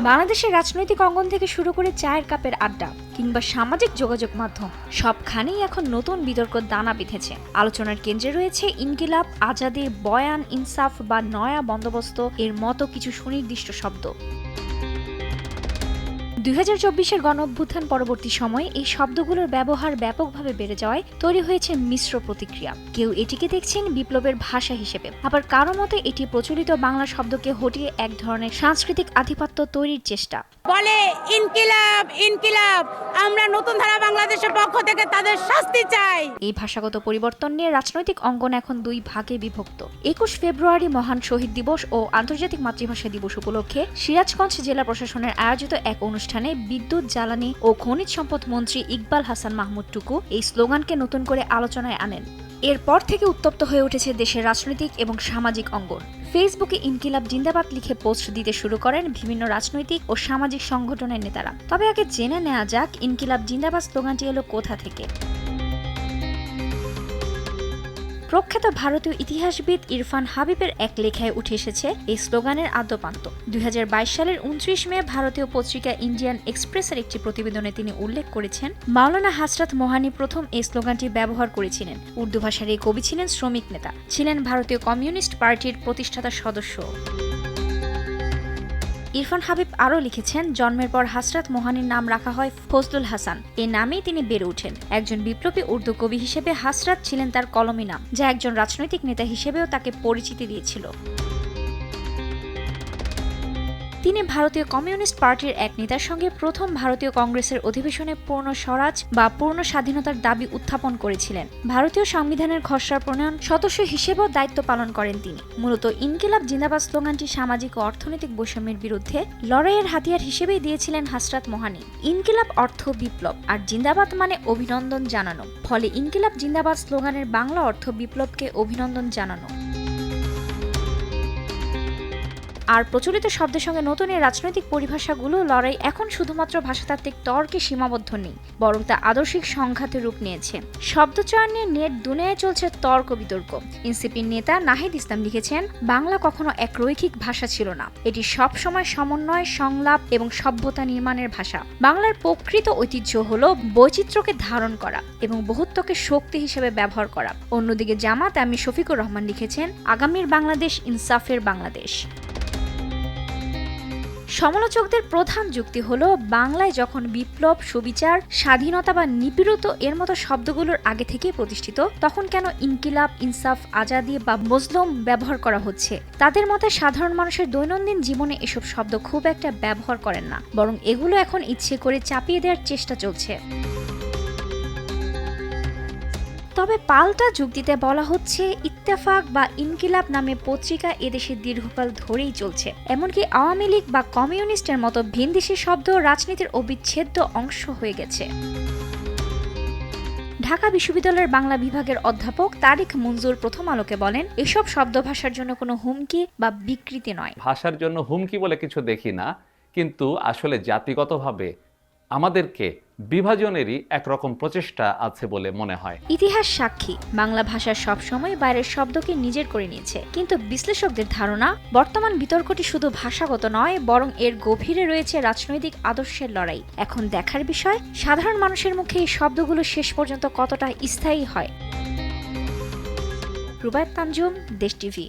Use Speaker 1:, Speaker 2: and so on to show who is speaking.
Speaker 1: বাংলাদেশের রাজনৈতিক অঙ্গন থেকে শুরু করে চায়ের কাপের আড্ডা কিংবা সামাজিক যোগাযোগ মাধ্যম সবখানেই এখন নতুন বিতর্ক দানা বেঁধেছে। আলোচনার কেন্দ্রে রয়েছে ইনকিলাব, আজাদি, বয়ান, ইনসাফ বা নয়া বন্দোবস্ত এর মতো কিছু সুনির্দিষ্ট শব্দ। 2024-এর গণঅভ্যুত্থান পরবর্তী সময়ে এই শব্দগুলোর ব্যবহার ব্যাপকভাবে বেড়ে যাওয়ায় তৈরি হয়েছে মিশ্র প্রতিক্রিয়া। কেউ এটিকে দেখছেন বিপ্লবের ভাষা হিসেবে, আবার কারো মতে এটি প্রচলিত বাংলা শব্দকে হটিয়ে এক ধরনের সাংস্কৃতিক আধিপত্য তৈরির চেষ্টা।
Speaker 2: বলে ইনকিলাব ইনকিলাব, আমরা নতুন ধারা বাংলাদেশের পক্ষ থেকে তাদের শাস্তি চাই।
Speaker 1: এই ভাষাগত পরিবর্তন নিয়ে রাজনৈতিক অঙ্গন এখন দুই ভাগে বিভক্ত। 21 ফেব্রুয়ারি মহান শহীদ দিবস ও আন্তর্জাতিক মাতৃভাষা দিবস উপলক্ষে সিরাজগঞ্জ জেলা প্রশাসনের আয়োজিত এক অনুষ্ঠানে বিদ্যুৎ, জ্বালানি ও খনিজ সম্পদ মন্ত্রী ইকবাল হাসান মাহমুদ টুকু এই স্লোগানকে নতুন করে আলোচনায় আনেন। এরপর থেকে উত্তপ্ত হয়ে উঠেছে দেশের রাজনৈতিক এবং সামাজিক অঙ্গন। ফেসবুকে ইনকিলাব জিন্দাবাদ লিখে পোস্ট দিতে শুরু করেন বিভিন্ন রাজনৈতিক ও সামাজিক সংগঠনের নেতারা। তবে আগে জেনে নেওয়া যাক ইনকিলাব জিন্দাবাদ স্লোগানটি এলো কোথা থেকে। প্রখ্যাত ভারতীয় ইতিহাসবিদ ইরফান হাবিবের এক লেখায় উঠে এসেছে এই স্লোগানের আদ্যোপান্ত। 2022 সালের 29 মে ভারতীয় পত্রিকা ইন্ডিয়ান এক্সপ্রেসের একটি প্রতিবেদনে তিনি উল্লেখ করেছেন, মাওলানা হযরত মোহানি প্রথম এই স্লোগানটি ব্যবহার করেছিলেন। উর্দু ভাষার এই কবি ছিলেন শ্রমিক নেতা, ছিলেন ভারতীয় কমিউনিস্ট পার্টির প্রতিষ্ঠাতা সদস্য। ইরফান হাবিব আরও লিখেছেন, জন্মের পর হযরত মোহানির নাম রাখা হয় ফজলুল হাসান। এই নামেই তিনি বেড়ে ওঠেন। একজন বিপ্লবী উর্দু কবি হিসেবে হযরত ছিলেন তার কলমি নাম, যা একজন রাজনৈতিক নেতা হিসেবেও তাকে পরিচিতি দিয়েছিল। তিনি ভারতীয় কমিউনিস্ট পার্টির এক নেতার সঙ্গে প্রথম ভারতীয় কংগ্রেসের অধিবেশনে পূর্ণ স্বরাজ বা পূর্ণ স্বাধীনতার দাবি উত্থাপন করেছিলেন। ভারতীয় সংবিধানের খসড়া প্রণয়ন সদস্য হিসেবেও দায়িত্ব পালন করেন তিনি। মূলত ইনকিলাব জিন্দাবাদ স্লোগানটি সামাজিক ও অর্থনৈতিক বৈষম্যের বিরুদ্ধে লড়াইয়ের হাতিয়ার হিসেবেই দিয়েছিলেন হযরত মোহানি। ইনকিলাব অর্থ বিপ্লব আর জিন্দাবাদ মানে অভিনন্দন জানানো, ফলে ইনকিলাব জিন্দাবাদ স্লোগানের বাংলা অর্থ বিপ্লবকে অভিনন্দন জানানো। আর প্রচলিত শব্দের সঙ্গে নতুন এই রাজনৈতিক পরিভাষাগুলো লড়াই এখন শুধুমাত্র ভাষাতাত্ত্বিক তর্কে সীমাবদ্ধ নেই, বরং তা আদর্শিক সংঘাতে রূপ নিয়েছে। শব্দচয়ন নিয়ে নেট দুনিয়ায় চলছে তর্ক বিতর্ক। এনসিপির নেতা নাহিদ ইসলাম লিখেছেন, বাংলা কখনো এক রৈখিক ভাষা ছিল না, এটি সবসময় সমন্বয়, সংলাপ এবং সভ্যতা নির্মাণের ভাষা। বাংলার প্রকৃত ঐতিহ্য হলো বৈচিত্র্যকে ধারণ করা এবং বহুত্বকে শক্তি হিসেবে ব্যবহার করা। অন্যদিকে জামাত আমি শফিকুর রহমান লিখেছেন, আগামীর বাংলাদেশ ইনসাফের বাংলাদেশ। সমালোচকদের প্রধান যুক্তি হলো, বাংলায় যখন বিপ্লব, সুবিচার, স্বাধীনতা বা নিপীড়িত এর মতো শব্দগুলোর আগে থেকেই প্রতিষ্ঠিত, তখন কেন ইনকিলাব, ইনসাফ, আজাদি বা মজলুম ব্যবহার করা হচ্ছে? তাদের মতে সাধারণ মানুষের দৈনন্দিন জীবনে এসব শব্দ খুব একটা ব্যবহার করেন না, বরং এগুলো এখন ইচ্ছে করে চাপিয়ে দেওয়ার চেষ্টা চলছে। তবে পাল্টা যুক্তিতে বলা হচ্ছে, ইত্তেফাক বা ইনকিলাব নামে পত্রিকা এদেশে দীর্ঘকাল ধরেই চলছে। এমনকি আওয়ামী লীগ বা কমিউনিস্টের মতো ভিনদেশি শব্দ রাজনীতির অবিচ্ছেদ্য অংশ হয়ে গেছে। ঢাকা বিশ্ববিদ্যালয়ের বাংলা বিভাগের অধ্যাপক তারিক মঞ্জুর প্রথম আলোকে বলেন, এসব শব্দ ভাষার জন্য কোনো হুমকি বা বিকৃতি নয়।
Speaker 3: ভাষার জন্য হুমকি বলে কিছু দেখি না, কিন্তু আসলে জাতিগতভাবে আমাদেরকে বিভাজনেরই একরকম প্রচেষ্টা আছে বলে মনে হয়।
Speaker 1: ইতিহাস সাক্ষী, বাংলা ভাষা সবসময় বাইরের শব্দকে নিজের করে নিয়েছে। কিন্তু বিশ্লেষকদের ধারণা, বর্তমান বিতর্কটি শুধু ভাষাগত নয়, বরং এর গভীরে রয়েছে রাজনৈতিক আদর্শের লড়াই। এখন দেখার বিষয়, সাধারণ মানুষের মুখে এই শব্দগুলো শেষ পর্যন্ত কতটা স্থায়ী হয়। রুবায়েত তানজুম, দেশ টিভি।